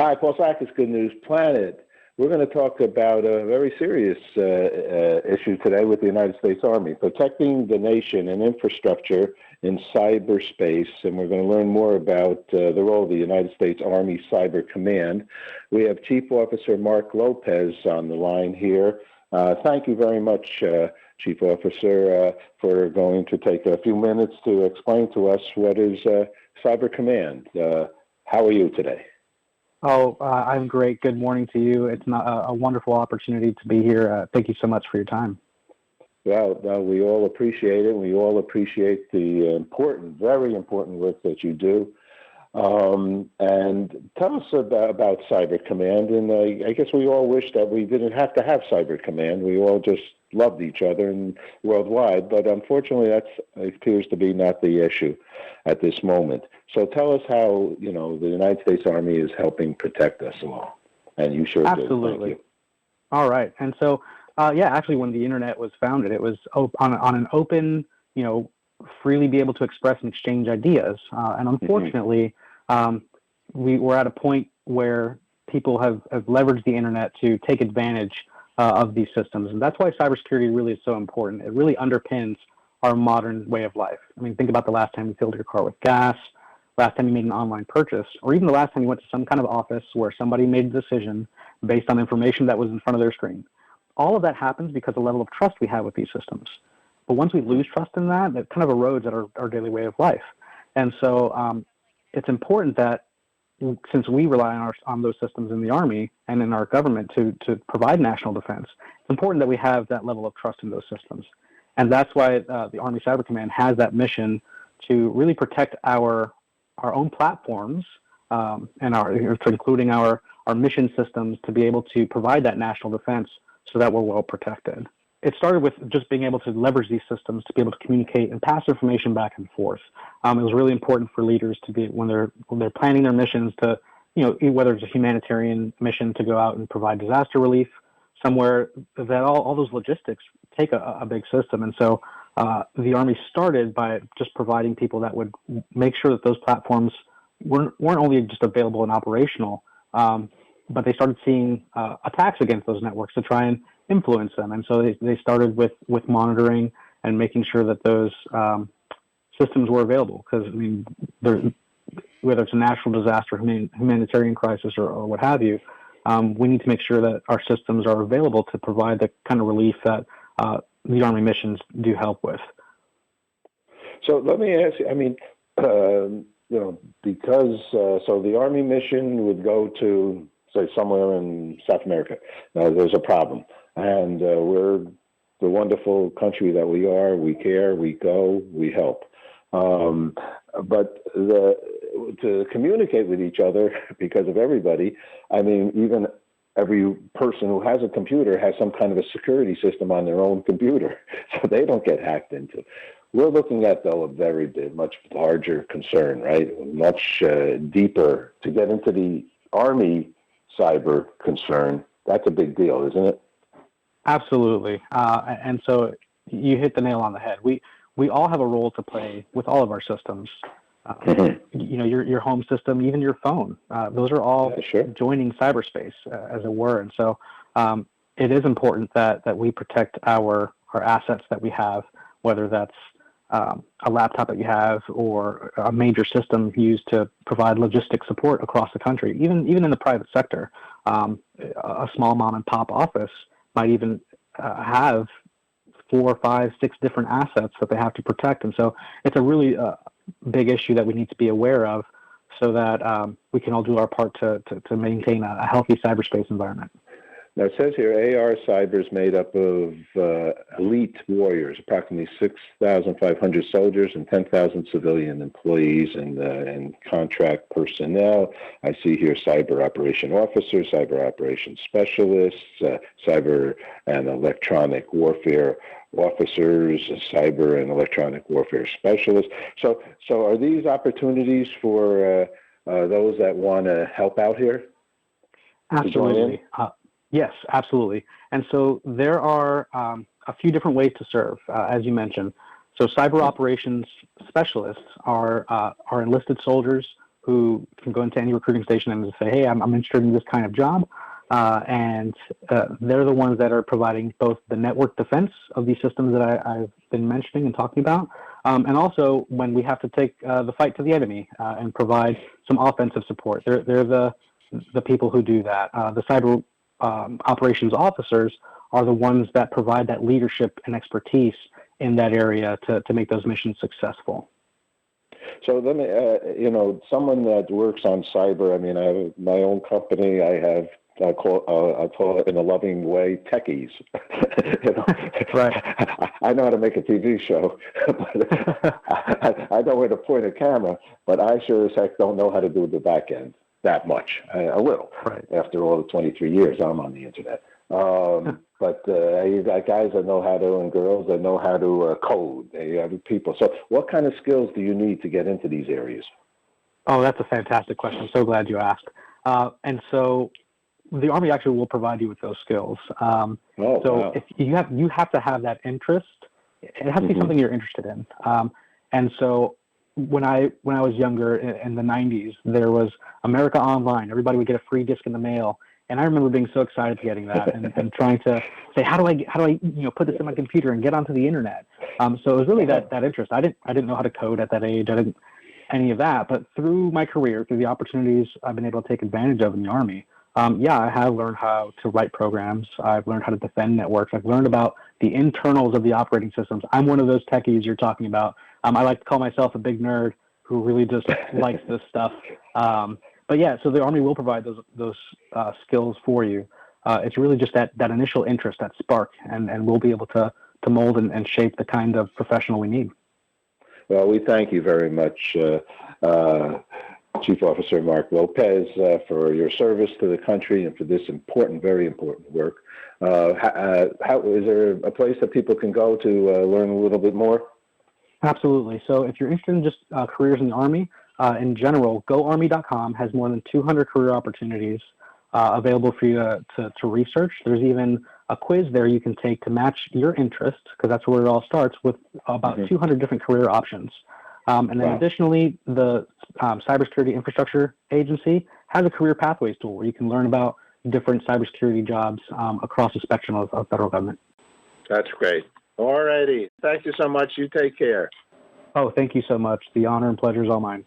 Hi, Paul Sackis, Good News Planet. We're going to talk about a very serious issue today with the United States Army, protecting the nation and infrastructure in cyberspace. And we're going to learn more about the role of the United States Army Cyber Command. We have Chief Officer Mark Lopez on the line here. Thank you very much, Chief Officer, for going to take a few minutes to explain to us what is Cyber Command. How are you today? Oh, I'm great. Good morning to you. It's a wonderful opportunity to be here. Thank you so much for your time. Well, we all appreciate it. We all appreciate the very important work that you do. And tell us about Cyber Command. And I guess we all wish that we didn't have to have Cyber Command. We all just loved each other and worldwide. But unfortunately, that appears to be not the issue at this moment. So tell us how, the United States Army is helping protect us all. And you sure Absolutely. do. Thank you. All right. And so, actually, when the Internet was founded, it was on an open, freely be able to express and exchange ideas. And unfortunately, we're at a point where people have leveraged the Internet to take advantage of these systems. And that's why cybersecurity really is so important. It really underpins our modern way of life. I mean, think about the last time you filled your car with gas, last time you made an online purchase, or even the last time you went to some kind of office where somebody made a decision based on information that was in front of their screen. All of that happens because of the level of trust we have with these systems. But once we lose trust in that, it kind of erodes at our daily way of life. And so it's important that since we rely on those systems in the Army and in our government to provide national defense, it's important that we have that level of trust in those systems. And that's why the Army Cyber Command has that mission to really protect our own platforms including our mission systems to be able to provide that national defense so that we're well protected. It started with just being able to leverage these systems to be able to communicate and pass information back and forth. It was really important for leaders to be when they're planning their missions to, whether it's a humanitarian mission to go out and provide disaster relief somewhere, that all those logistics take a big system. And so the Army started by just providing people that would make sure that those platforms weren't only just available and operational, but they started seeing attacks against those networks to try and influence them. And so they started with monitoring and making sure that those systems were available. Because, I mean, whether it's a natural disaster, humanitarian crisis, or what have you, we need to make sure that our systems are available to provide the kind of relief that the Army missions do help with. So let me ask you, because so the Army mission would go to, say, somewhere in South America. There's a problem. And we're the wonderful country that we are. We care, we go, we help. But to communicate with each other, because of everybody, even every person who has a computer has some kind of a security system on their own computer, so they don't get hacked into. We're looking at, though, a very big, much larger concern, right? Much deeper. To get into the Army cyber concern, that's a bbig deal, isn't it? Absolutely. And so you hit the nail on the head. We all have a role to play with all of our systems. Your home system, even your phone. Those are all joining cyberspace, as it were. And so it is important that we protect our assets that we have, whether that's a laptop that you have or a major system used to provide logistic support across the country. Even in the private sector, a small mom and pop office might even have 4, 5, 6 different assets that they have to protect. And so it's a really big issue that we need to be aware of so that we can all do our part to maintain a healthy cyberspace environment. Now, it says here, ARCYBER is made up of elite warriors, approximately 6,500 soldiers and 10,000 civilian employees and contract personnel. I see here cyber operation officers, cyber operations specialists, cyber and electronic warfare officers, cyber and electronic warfare specialists. So are these opportunities for those that want to help out here? Absolutely. Yes, absolutely. And so there are a few different ways to serve, as you mentioned. So cyber operations specialists are enlisted soldiers who can go into any recruiting station and say, hey, I'm interested in this kind of job. And they're the ones that are providing both the network defense of these systems that I've been mentioning and talking about, and also when we have to take the fight to the enemy and provide some offensive support. They're the people who do that. The cyber operations officers are the ones that provide that leadership and expertise in that area to make those missions successful. So let me, someone that works on cyber, I mean, I have my own company. I call it in a loving way, techies. Right. I know how to make a TV show, but I know where to point a camera, but I sure as heck don't know how to do the back end that much. A little, right. After all the 23 years I'm on the internet. But you got guys that know how to, and girls that know how to code. You have people. So what kind of skills do you need to get into these areas? Oh, that's a fantastic question. I'm so glad you asked. And so the Army actually will provide you with those skills. Wow. If you have to have that interest. It has to be something you're interested in. And so when I was younger in the 90s, there was America Online. Everybody would get a free disc in the mail. And I remember being so excited getting that and trying to say, how do I put this in my computer and get onto the internet? So it was really that interest. I didn't know how to code at that age. I didn't any of that. But through my career, through the opportunities I've been able to take advantage of in the Army, I have learned how to write programs. I've learned how to defend networks. I've learned about the internals of the operating systems. I'm one of those techies you're talking about. I like to call myself a big nerd who really just likes this stuff. But yeah, so the Army will provide those skills for you. It's really just that initial interest, that spark, and we'll be able to mold and shape the kind of professional we need. Well, we thank you very much, Chief Officer Mark Lopez, for your service to the country and for this very important work. Is there a place that people can go to learn a little bit more? Absolutely. So if you're interested in just careers in the Army, in general, GoArmy.com has more than 200 career opportunities available for you to research. There's even a quiz there you can take to match your interest, because that's where it all starts, with about 200 different career options. And then additionally, the Cybersecurity Infrastructure Agency has a career pathways tool where you can learn about different cybersecurity jobs across the spectrum of federal government. That's great. All righty. Thank you so much. You take care. Oh, thank you so much. The honor and pleasure is all mine.